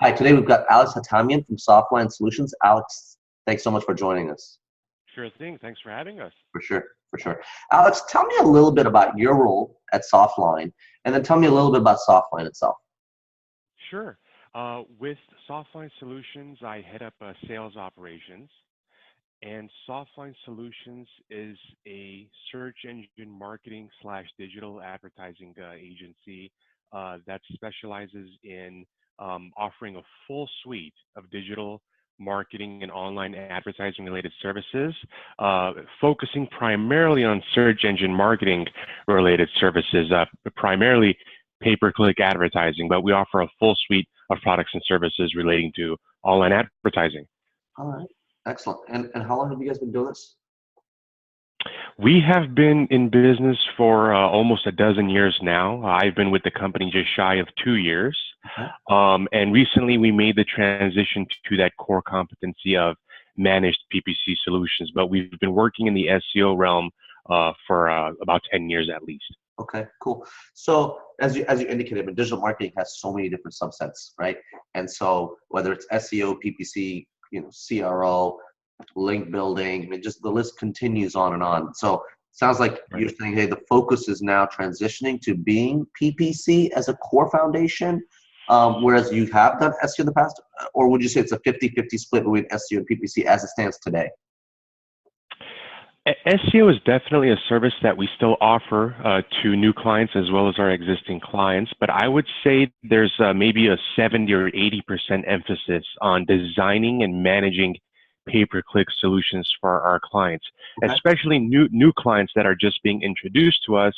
Hi, today we've got Alex Hatamian from Softline Solutions. Alex, thanks so much for joining us. Sure thing. Thanks for having us. For sure, for sure. Alex, tell me a little bit about your role at Softline, and then tell me a little bit about Softline itself. Sure. With Softline Solutions, I head up sales operations, and Softline Solutions is a search engine marketing slash digital advertising agency that specializes in offering a full suite of digital marketing and online advertising related services, focusing primarily on search engine marketing related services, primarily pay-per-click advertising, but we offer a full suite of products and services relating to online advertising. All right, excellent. And how long have you guys been doing this? We have been in business for almost a dozen years now. I've been with the company just shy of 2 years. Okay. And recently we made the transition to that core competency of managed PPC solutions, but we've been working in the SEO realm for about 10 years at least. Okay, cool. So as you indicated, but digital marketing has so many different subsets, right? And so whether it's SEO, PPC, CRO, link building, I mean, just the list continues on and on. So sounds like Right. you're saying, hey, the focus is now transitioning to being PPC as a core foundation, whereas you have done SEO in the past, or would you say it's a 50-50 split between SEO and PPC as it stands today? SEO is definitely a service that we still offer to new clients as well as our existing clients, but I would say there's maybe a 70 or 80% emphasis on designing and managing pay-per-click solutions for our clients, Okay. especially new clients that are just being introduced to us.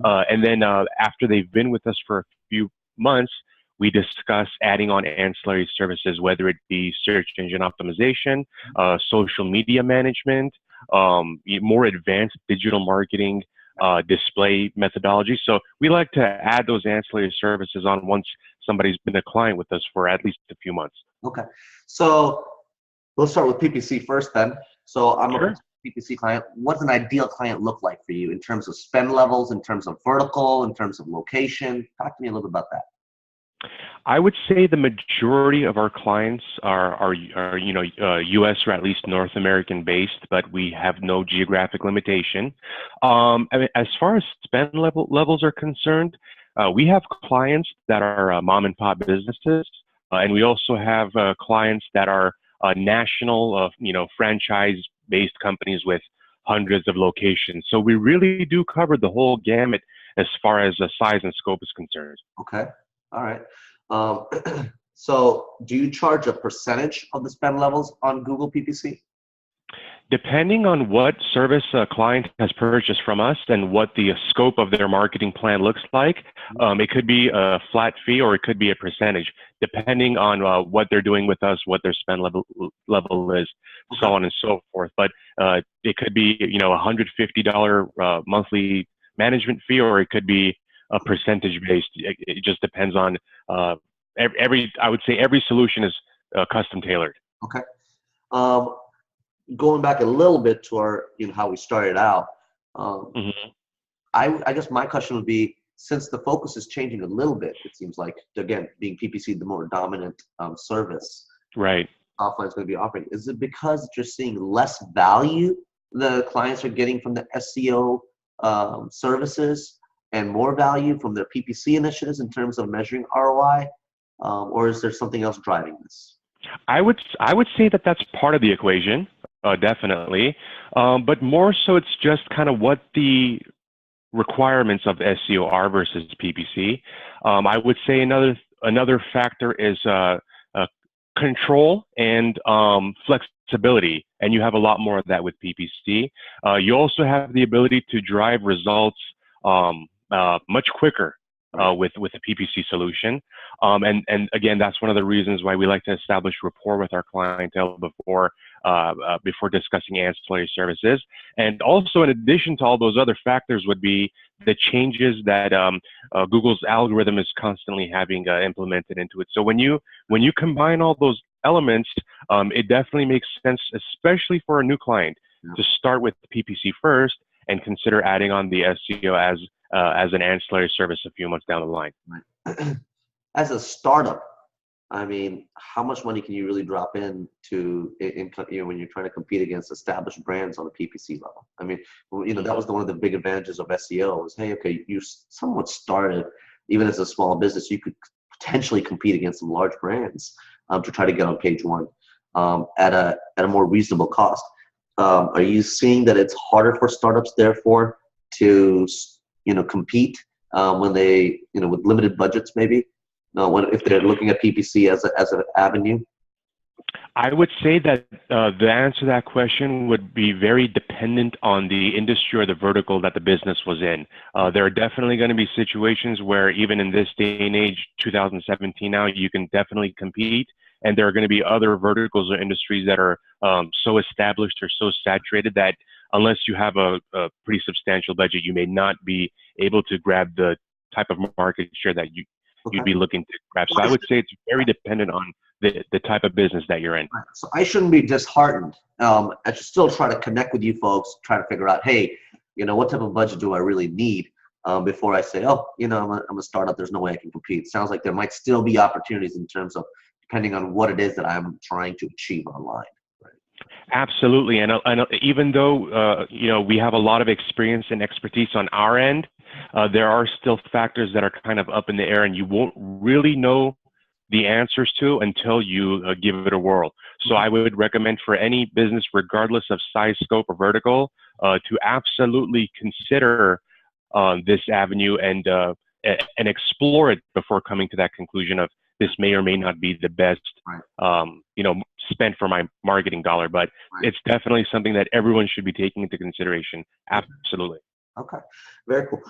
And then after they've been with us for a few months, we discuss adding on ancillary services, whether it be search engine optimization, social media management, more advanced digital marketing, display methodology. So we like to add those ancillary services on once somebody's been a client with us for at least a few months. Okay. So let's start with PPC first then. So I'm Sure. a PPC client. What does an ideal client look like for you in terms of spend levels, in terms of vertical, in terms of location? Talk to me a little bit about that. I would say the majority of our clients are U.S. or at least North American based, but we have no geographic limitation. I mean, as far as spend levels are concerned, we have clients that are mom and pop businesses, and we also have clients that are national, franchise-based companies with hundreds of locations. So we really do cover the whole gamut as far as the size and scope is concerned. Okay. All right. So do you charge a percentage of the spend levels on Google PPC? Depending on what service a client has purchased from us and what the scope of their marketing plan looks like, it could be a flat fee or it could be a percentage, depending on what they're doing with us, what their spend level is, Okay. so on and so forth. But it could be $150 monthly management fee, or it could be a percentage based. It just depends on I would say every solution is custom tailored. Okay. Going back a little bit to our, how we started out, Hmm. I guess my question would be, since the focus is changing a little bit, it seems like, again, being PPC the more dominant service, Right. offline is going to be offering. Is it because you're seeing less value the clients are getting from the SEO services and more value from their PPC initiatives in terms of measuring ROI, or is there something else driving this? I would say that that's part of the equation, definitely, but more so it's just kind of what the requirements of SEO are versus PPC. I would say another factor is control and flexibility, and you have a lot more of that with PPC. You also have the ability to drive results much quicker with a PPC solution. And again, that's one of the reasons why we like to establish rapport with our clientele before discussing ancillary services. And also, in addition to all those other factors, would be the changes that Google's algorithm is constantly having implemented into it. So when you combine all those elements, it definitely makes sense, especially for a new client, to start with PPC first and consider adding on the SEO as an ancillary service a few months down the line. Right. As a startup, I mean, how much money can you really drop in to when you're trying to compete against established brands on a PPC level? I mean, that was one of the big advantages of SEO was, hey, okay, you somewhat started, even as a small business, you could potentially compete against some large brands to try to get on page one at a more reasonable cost. Are you seeing that it's harder for startups, therefore, to compete when they with limited budgets, maybe? No, if they're looking at PPC as an avenue? I would say that the answer to that question would be very dependent on the industry or the vertical that the business was in. There are definitely going to be situations where even in this day and age, 2017 now, you can definitely compete. And there are going to be other verticals or industries that are so established or so saturated that unless you have a pretty substantial budget, you may not be able to grab the type of market share that you'd be looking to grab. So I would say it's very dependent on the type of business that you're in. So I shouldn't be disheartened. I should still try to connect with you folks, try to figure out, hey, what type of budget do I really need before I say, oh, I'm a startup, there's no way I can compete. It sounds like there might still be opportunities in terms of depending on what it is that I'm trying to achieve online. Absolutely. And even though, we have a lot of experience and expertise on our end, there are still factors that are kind of up in the air and you won't really know the answers to until you give it a whirl. So I would recommend for any business, regardless of size, scope, or vertical, to absolutely consider this avenue and explore it before coming to that conclusion of this may or may not be the best, spent for my marketing dollar, but it's definitely something that everyone should be taking into consideration. Absolutely. Okay, very cool.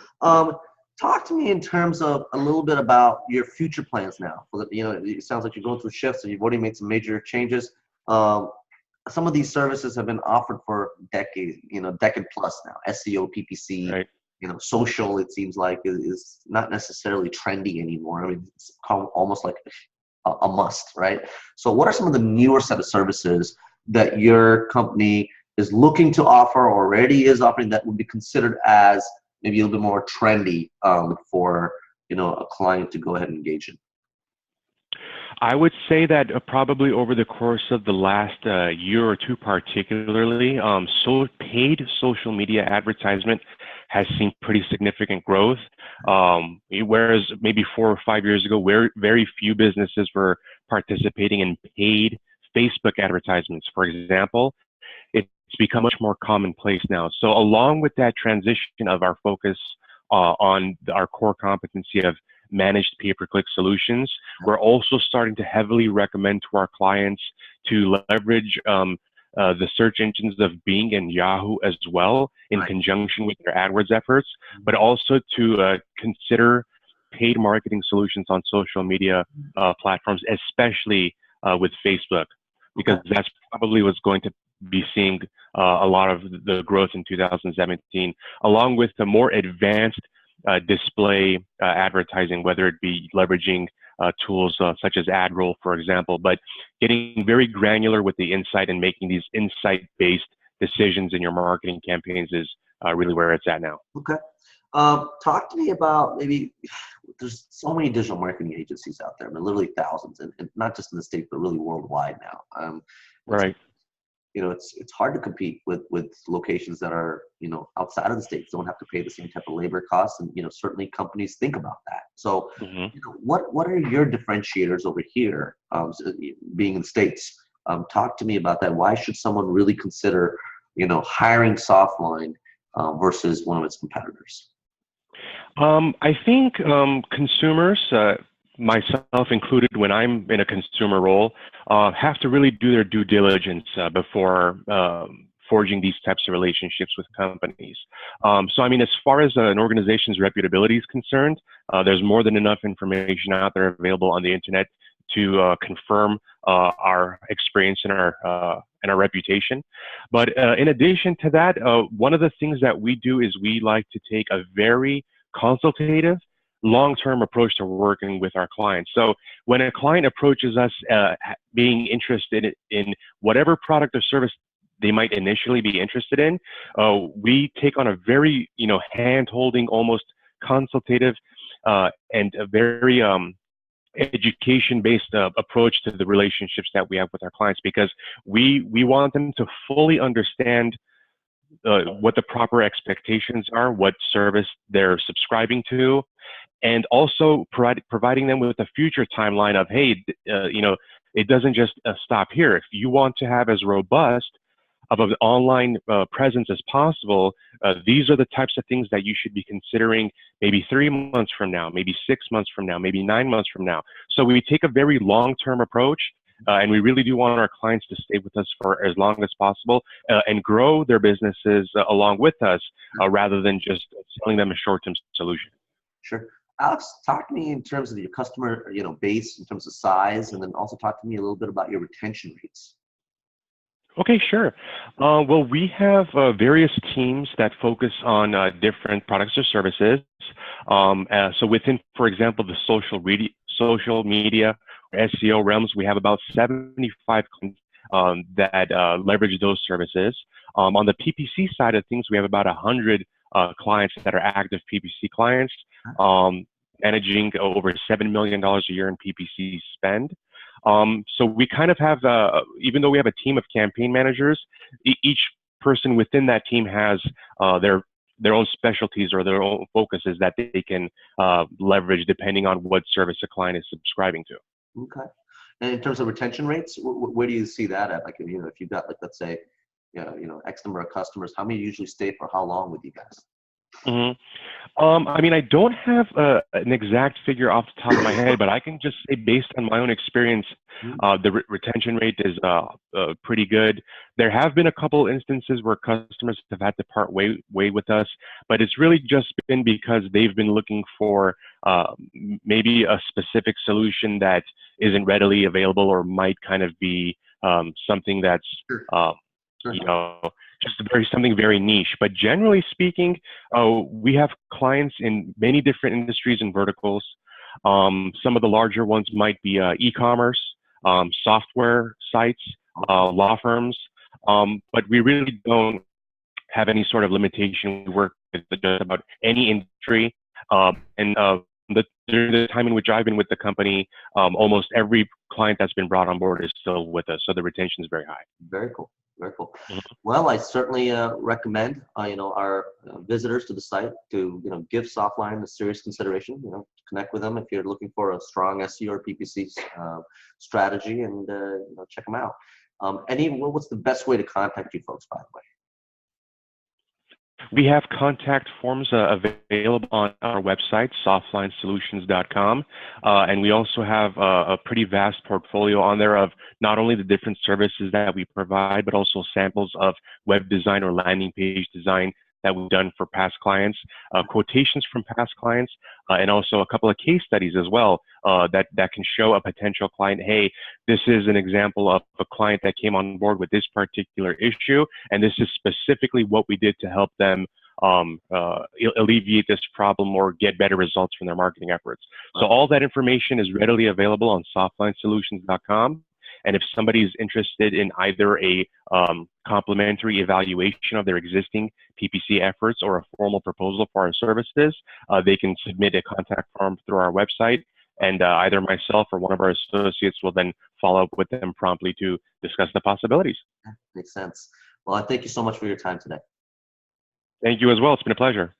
Talk to me in terms of a little bit about your future plans now. It sounds like you're going through shifts and you've already made some major changes. Some of these services have been offered for decade plus now. SEO, PPC, right. Social, it seems like is not necessarily trendy anymore. I mean, it's almost like a must, right? So what are some of the newer set of services that your company is looking to offer or already is offering that would be considered as maybe a little bit more trendy for a client to go ahead and engage in? I would say that probably over the course of the last year or two particularly, paid social media advertisement has seen pretty significant growth. Whereas maybe 4 or 5 years ago, where very few businesses were participating in paid Facebook advertisements, for example, it's become much more commonplace now. So along with that transition of our focus on our core competency of managed pay-per-click solutions, we're also starting to heavily recommend to our clients to leverage the search engines of Bing and Yahoo as well in conjunction with their AdWords efforts, but also to consider paid marketing solutions on social media platforms, especially with Facebook, because that's probably what's going to be seeing a lot of the growth in 2017, along with the more advanced display advertising, whether it be leveraging tools such as AdRoll, for example, but getting very granular with the insight and making these insight-based decisions in your marketing campaigns is really where it's at now. Okay. Talk to me about there's so many digital marketing agencies out there, I mean, literally thousands, and not just in the States, but really worldwide now. Right. It's hard to compete with locations that are, outside of the States, don't have to pay the same type of labor costs. And, certainly companies think about that. So, what are your differentiators over here, being in the States? Talk to me about that. Why should someone really consider, hiring Softline versus one of its competitors? I think consumers, myself included, when I'm in a consumer role, have to really do their due diligence before forging these types of relationships with companies. So, I mean, as far as an organization's reputability is concerned, there's more than enough information out there available on the internet to confirm our experience and our reputation. But in addition to that, one of the things that we do is we like to take a very consultative, long-term approach to working with our clients. So when a client approaches us being interested in whatever product or service they might initially be interested in, we take on a very, hand-holding, almost consultative and a very education-based approach to the relationships that we have with our clients, because we want them to fully understand what the proper expectations are, what service they're subscribing to, and also providing them with a future timeline of, hey, it doesn't just stop here. If you want to have as robust of an online presence as possible, these are the types of things that you should be considering maybe 3 months from now, maybe 6 months from now, maybe 9 months from now. So we take a very long-term approach, and we really do want our clients to stay with us for as long as possible and grow their businesses along with us, rather than just selling them a short-term solution. Sure. Alex, talk to me in terms of your customer, base, in terms of size, and then also talk to me a little bit about your retention rates. Okay, sure. Well, we have various teams that focus on different products or services. So within, for example, the social media or SEO realms, we have about 75 that leverage those services. On the PPC side of things, we have about 100 clients that are active PPC clients, managing over $7 million a year in PPC spend. So we kind of have, even though we have a team of campaign managers, each person within that team has their own specialties or their own focuses that they can leverage depending on what service a client is subscribing to. Okay. And in terms of retention rates, where do you see that at? Like, if you've got, like, let's say, X number of customers, how many usually stay for how long with you guys? Mm-hmm. I mean, I don't have an exact figure off the top of my head, but I can just say, based on my own experience, the retention rate is pretty good. There have been a couple instances where customers have had to part way with us, but it's really just been because they've been looking for maybe a specific solution that isn't readily available, or might kind of be something that's just something very niche. But generally speaking, we have clients in many different industries and verticals. Some of the larger ones might be e-commerce, software sites, law firms, but we really don't have any sort of limitation. We work with just about any industry, and during the time in which I've been with the company, almost every client that's been brought on board is still with us, so the retention is very high. Very cool. Very cool. Mm-hmm. Well, I certainly recommend our visitors to the site to give Softline a serious consideration. Connect with them if you're looking for a strong SEO or PPC strategy, and check them out. What's the best way to contact you folks, by the way? We have contact forms available on our website, softlinesolutions.com. And we also have a pretty vast portfolio on there of not only the different services that we provide, but also samples of web design or landing page design that we've done for past clients, quotations from past clients, and also a couple of case studies as well that can show a potential client, hey, this is an example of a client that came on board with this particular issue, and this is specifically what we did to help them alleviate this problem or get better results from their marketing efforts. So all that information is readily available on softlinesolutions.com. And if somebody is interested in either a complimentary evaluation of their existing PPC efforts or a formal proposal for our services, they can submit a contact form through our website, and either myself or one of our associates will then follow up with them promptly to discuss the possibilities. Makes sense. Well, I thank you so much for your time today. Thank you as well. It's been a pleasure.